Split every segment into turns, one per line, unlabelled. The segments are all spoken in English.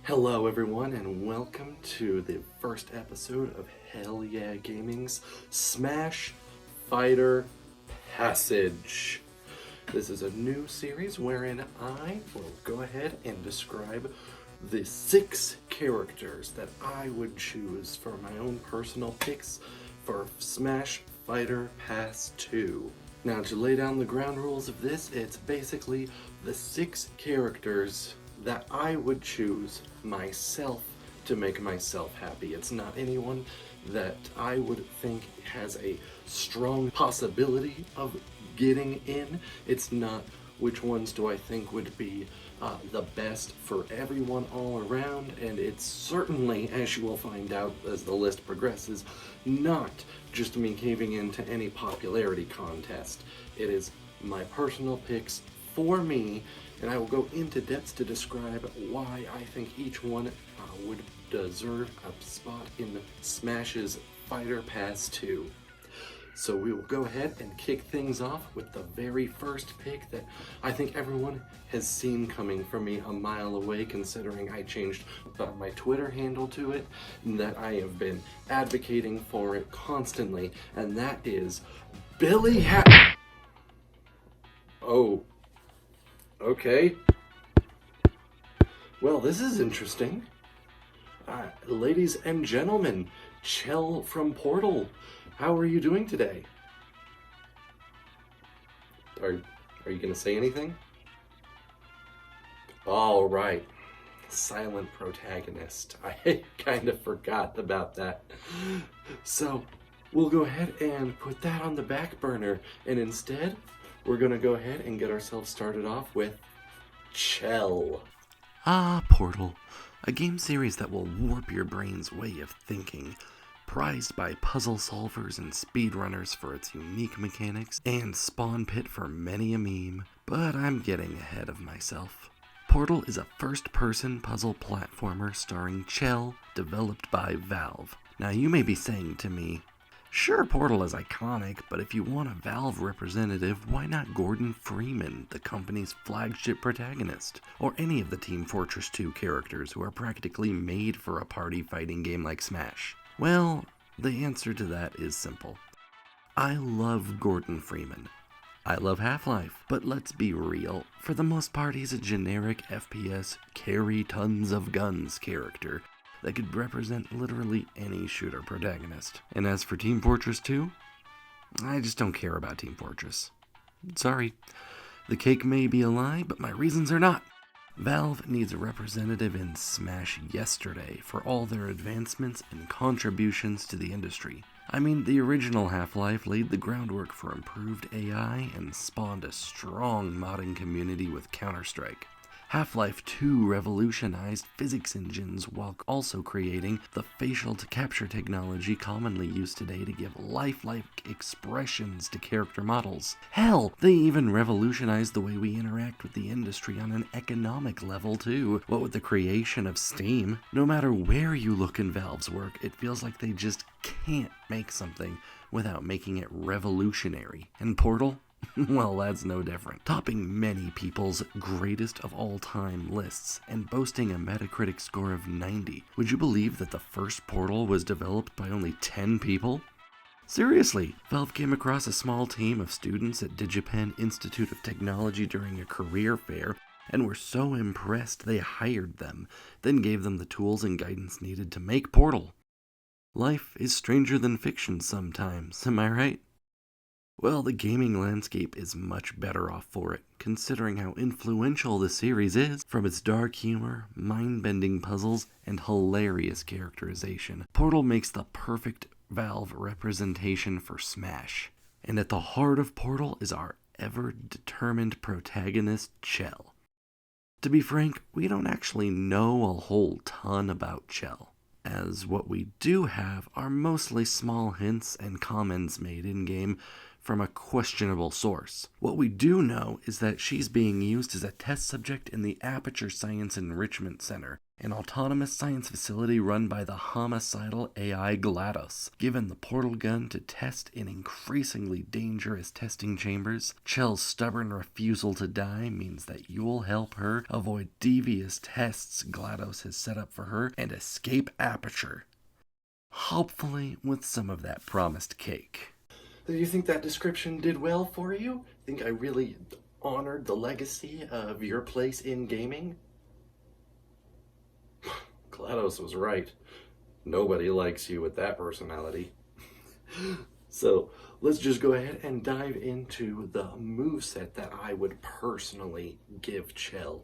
Hello everyone and welcome to the first episode of Hell Yeah Gaming's Smash Fighter Passage. This is a new series wherein I will go ahead and describe the 6 characters that I would choose for my own personal picks for Smash Fighter Pass 2. Now, to lay down the ground rules of this, it's basically the 6 characters that I would choose myself to make myself happy. It's not anyone that I would think has a strong possibility of getting in. It's not which ones do I think would be the best for everyone all around, and it's certainly, as you will find out as the list progresses, not just me caving into any popularity contest. It is my personal picks for me, and I will go into depth to describe why I think each one would deserve a spot in Smash's Fighter Pass 2. So we will go ahead and kick things off with the very first pick that I think everyone has seen coming from me a mile away, considering I changed my Twitter handle to it, and that I have been advocating for it constantly, and that is Billy Oh, okay. Well, this is interesting. Ladies and gentlemen, Chell from Portal. How are you doing today? Are you gonna say anything? All right, silent protagonist. I kind of forgot about that. So we'll go ahead and put that on the back burner, and instead we're gonna go ahead and get ourselves started off with Chell.
Portal, a game series that will warp your brain's way of thinking. Prized by puzzle solvers and speedrunners for its unique mechanics, and spawn pit for many a meme, but I'm getting ahead of myself. Portal is a first-person puzzle platformer starring Chell, developed by Valve. Now you may be saying to me, sure, Portal is iconic, but if you want a Valve representative, why not Gordon Freeman, the company's flagship protagonist, or any of the Team Fortress 2 characters who are practically made for a party fighting game like Smash? Well, the answer to that is simple. I love Gordon Freeman. I love Half-Life, but let's be real, for the most part he's a generic FPS carry tons of guns character that could represent literally any shooter protagonist. And as for Team Fortress 2, I just don't care about Team Fortress. Sorry, the cake may be a lie, but my reasons are not. Valve needs a representative in Smash yesterday for all their advancements and contributions to the industry. I mean, the original Half-Life laid the groundwork for improved AI and spawned a strong modding community with Counter-Strike. Half-Life 2 revolutionized physics engines while also creating the facial-to-capture technology commonly used today to give lifelike expressions to character models. Hell, they even revolutionized the way we interact with the industry on an economic level too. What with the creation of Steam, no matter where you look in Valve's work, it feels like they just can't make something without making it revolutionary. And Portal? Well, that's no different. Topping many people's greatest of all time lists and boasting a Metacritic score of 90. Would you believe that the first Portal was developed by only 10 people? Seriously, Valve came across a small team of students at DigiPen Institute of Technology during a career fair and were so impressed they hired them, then gave them the tools and guidance needed to make Portal. Life is stranger than fiction sometimes, am I right? Well, the gaming landscape is much better off for it, considering how influential the series is, from its dark humor, mind-bending puzzles, and hilarious characterization. Portal makes the perfect Valve representation for Smash. And at the heart of Portal is our ever-determined protagonist, Chell. To be frank, we don't actually know a whole ton about Chell, as what we do have are mostly small hints and comments made in-game from a questionable source. What we do know is that she's being used as a test subject in the Aperture Science Enrichment Center, an autonomous science facility run by the homicidal AI GLaDOS. Given the portal gun to test in increasingly dangerous testing chambers, Chell's stubborn refusal to die means that you'll help her avoid devious tests GLaDOS has set up for her and escape Aperture. Hopefully with some of that promised cake.
Do you think that description did well for you? Think I really honored the legacy of your place in gaming? GLaDOS was right. Nobody likes you with that personality. So let's just go ahead and dive into the moveset that I would personally give Chell,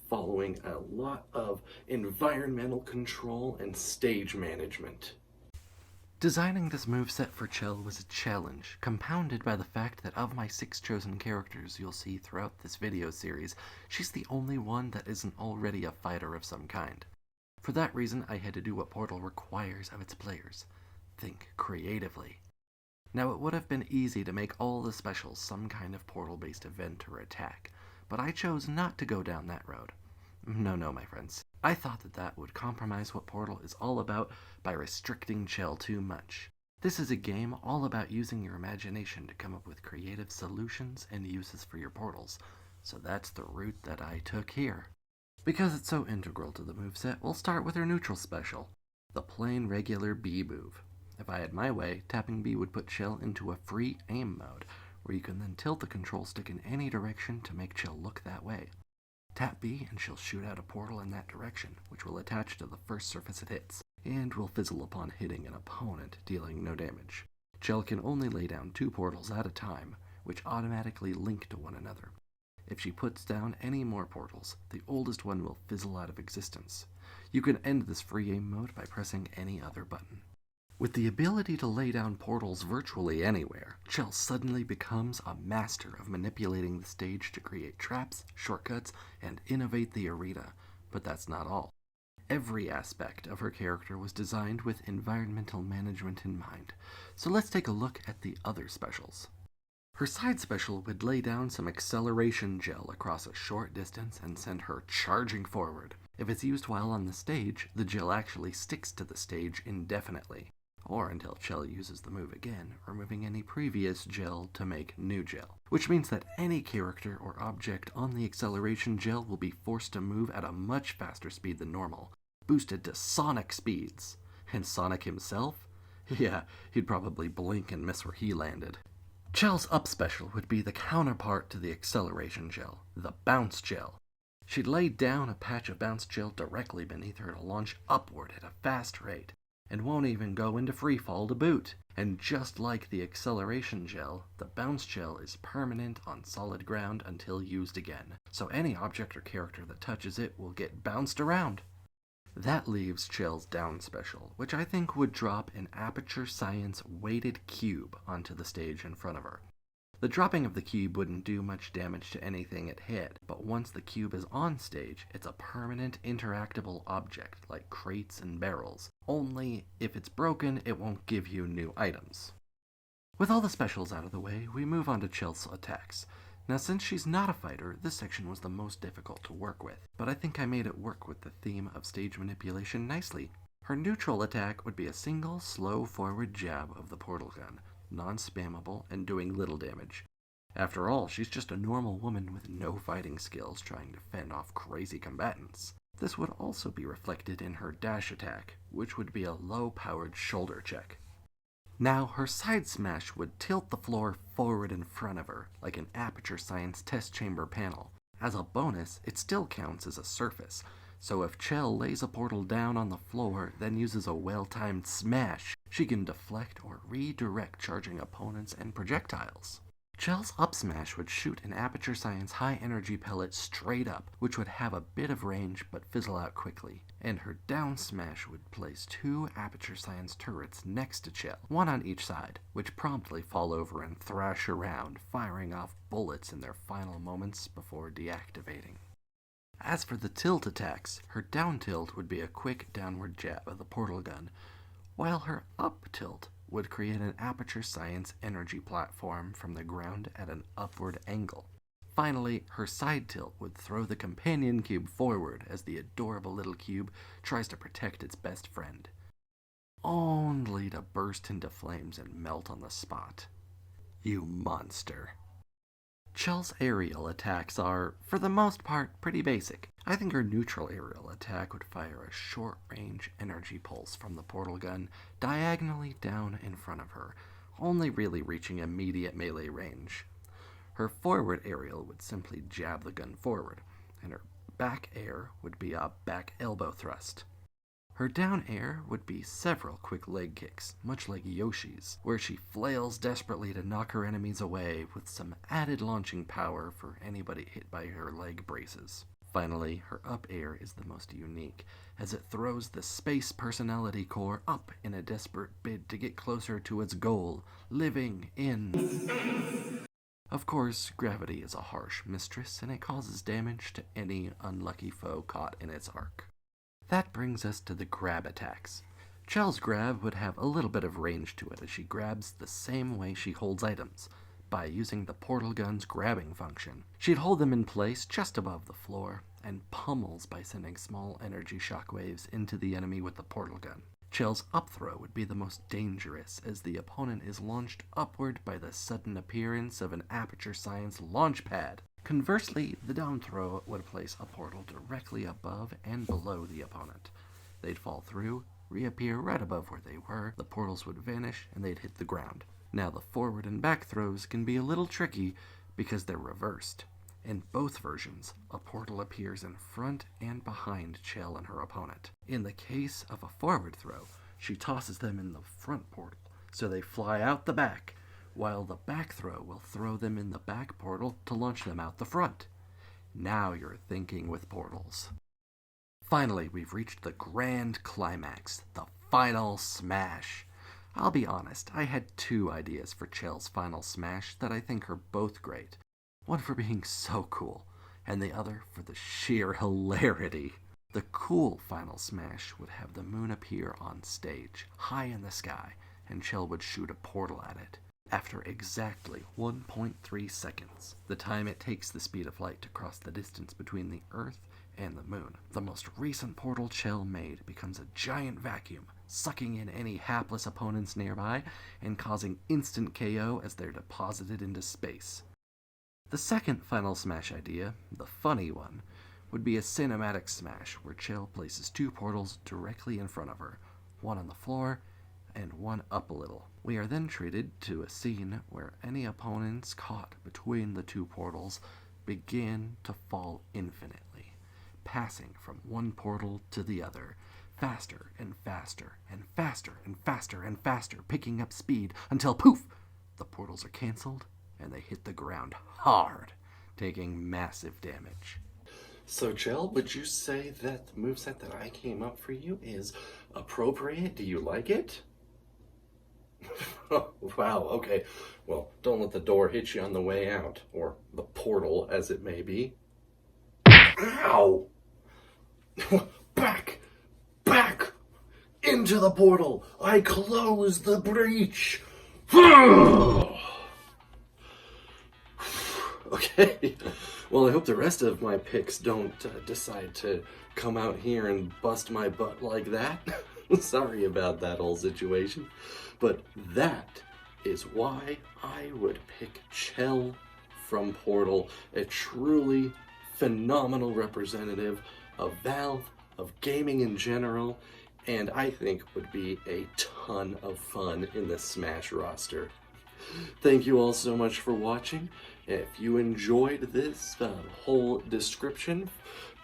following a lot of environmental control and stage management.
Designing this moveset for Chell was a challenge, compounded by the fact that of my 6 chosen characters you'll see throughout this video series, she's the only one that isn't already a fighter of some kind. For that reason, I had to do what Portal requires of its players. Think creatively. Now, it would have been easy to make all the specials some kind of Portal-based event or attack, but I chose not to go down that road. No, my friends. I thought that would compromise what Portal is all about by restricting Chell too much. This is a game all about using your imagination to come up with creative solutions and uses for your portals, so that's the route that I took here. Because it's so integral to the moveset, we'll start with her neutral special, the plain regular B move. If I had my way, tapping B would put Chell into a free aim mode, where you can then tilt the control stick in any direction to make Chell look that way. Tap B and she'll shoot out a portal in that direction, which will attach to the first surface it hits, and will fizzle upon hitting an opponent, dealing no damage. Chell can only lay down 2 portals at a time, which automatically link to one another. If she puts down any more portals, the oldest one will fizzle out of existence. You can end this free aim mode by pressing any other button. With the ability to lay down portals virtually anywhere, Chell suddenly becomes a master of manipulating the stage to create traps, shortcuts, and innovate the arena. But that's not all. Every aspect of her character was designed with environmental management in mind. So let's take a look at the other specials. Her side special would lay down some acceleration gel across a short distance and send her charging forward. If it's used while on the stage, the gel actually sticks to the stage indefinitely, or until Chell uses the move again, removing any previous gel to make new gel. Which means that any character or object on the acceleration gel will be forced to move at a much faster speed than normal, boosted to Sonic speeds. And Sonic himself? Yeah, he'd probably blink and miss where he landed. Chell's up special would be the counterpart to the acceleration gel, the bounce gel. She'd lay down a patch of bounce gel directly beneath her to launch upward at a fast rate, and won't even go into freefall to boot. And just like the acceleration gel, the bounce gel is permanent on solid ground until used again, so any object or character that touches it will get bounced around. That leaves Chell's down special, which I think would drop an Aperture Science weighted cube onto the stage in front of her. The dropping of the cube wouldn't do much damage to anything it hit, but once the cube is on stage, it's a permanent interactable object like crates and barrels. Only if it's broken, it won't give you new items. With all the specials out of the way, we move on to Chell's attacks. Now, since she's not a fighter, this section was the most difficult to work with, but I think I made it work with the theme of stage manipulation nicely. Her neutral attack would be a single, slow forward jab of the portal gun, non-spammable and doing little damage. After all, she's just a normal woman with no fighting skills trying to fend off crazy combatants. This would also be reflected in her dash attack, which would be a low-powered shoulder check. Now, her side smash would tilt the floor forward in front of her, like an Aperture Science test chamber panel. As a bonus, it still counts as a surface, so if Chell lays a portal down on the floor, then uses a well-timed smash, she can deflect or redirect charging opponents and projectiles. Chell's up smash would shoot an Aperture Science high-energy pellet straight up, which would have a bit of range but fizzle out quickly. And her down smash would place 2 Aperture Science turrets next to Chell, one on each side, which promptly fall over and thrash around, firing off bullets in their final moments before deactivating. As for the tilt attacks, her down tilt would be a quick downward jab of the portal gun, while her up tilt would create an Aperture Science energy platform from the ground at an upward angle. Finally, her side tilt would throw the companion cube forward as the adorable little cube tries to protect its best friend, only to burst into flames and melt on the spot. You monster. Chell's aerial attacks are, for the most part, pretty basic. I think her neutral aerial attack would fire a short-range energy pulse from the portal gun diagonally down in front of her, only really reaching immediate melee range. Her forward aerial would simply jab the gun forward, and her back air would be a back elbow thrust. Her down air would be several quick leg kicks, much like Yoshi's, where she flails desperately to knock her enemies away with some added launching power for anybody hit by her leg braces. Finally, her up air is the most unique, as it throws the space personality core up in a desperate bid to get closer to its goal, living in... Of course, gravity is a harsh mistress, and it causes damage to any unlucky foe caught in its arc. That brings us to the grab attacks. Chell's grab would have a little bit of range to it as she grabs the same way she holds items, by using the portal gun's grabbing function. She'd hold them in place just above the floor, and pummels by sending small energy shockwaves into the enemy with the portal gun. Chell's up throw would be the most dangerous, as the opponent is launched upward by the sudden appearance of an Aperture Science launch pad. Conversely, the down throw would place a portal directly above and below the opponent. They'd fall through, reappear right above where they were, the portals would vanish, and they'd hit the ground. Now the forward and back throws can be a little tricky because they're reversed. In both versions, a portal appears in front and behind Chell and her opponent. In the case of a forward throw, she tosses them in the front portal, so they fly out the back, while the back throw will throw them in the back portal to launch them out the front. Now you're thinking with portals. Finally, we've reached the grand climax, the final smash. I'll be honest, I had two ideas for Chell's final smash that I think are both great. One for being so cool, and the other for the sheer hilarity. The cool final smash would have the moon appear on stage, high in the sky, and Chell would shoot a portal at it. After exactly 1.3 seconds, the time it takes the speed of light to cross the distance between the Earth and the moon, the most recent portal Chell made becomes a giant vacuum, sucking in any hapless opponents nearby and causing instant KO as they're deposited into space. The second final smash idea, the funny one, would be a cinematic smash where Chell places two portals directly in front of her, one on the floor and one up a little. We are then treated to a scene where any opponents caught between the two portals begin to fall infinitely, passing from one portal to the other, faster and faster and faster and faster and faster, picking up speed until poof, the portals are cancelled and they hit the ground hard, taking massive damage.
So, Chell, would you say that the moveset that I came up for you is appropriate? Do you like it? Oh, wow, okay. Well, don't let the door hit you on the way out, or the portal, as it may be. Ow! Back! Back! Into the portal! I close the breach! Okay. Well, I hope the rest of my picks don't decide to come out here and bust my butt like that. Sorry about that whole situation. But that is why I would pick Chell from Portal, a truly phenomenal representative of Valve, of gaming in general, and I think would be a ton of fun in the Smash roster. Thank you all so much for watching. If you enjoyed this whole description,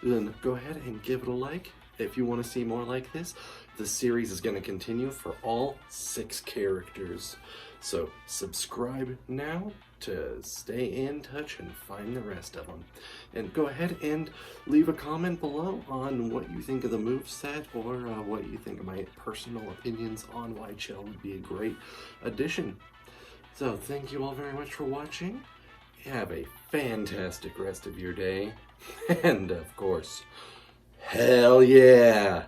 then go ahead and give it a like. If you want to see more like this, the series is going to continue for all 6 characters. So subscribe now to stay in touch and find the rest of them. And go ahead and leave a comment below on what you think of the moveset, or what you think of my personal opinions on why Chell would be a great addition. So thank you all very much for watching. Have a fantastic rest of your day. And of course, hell yeah!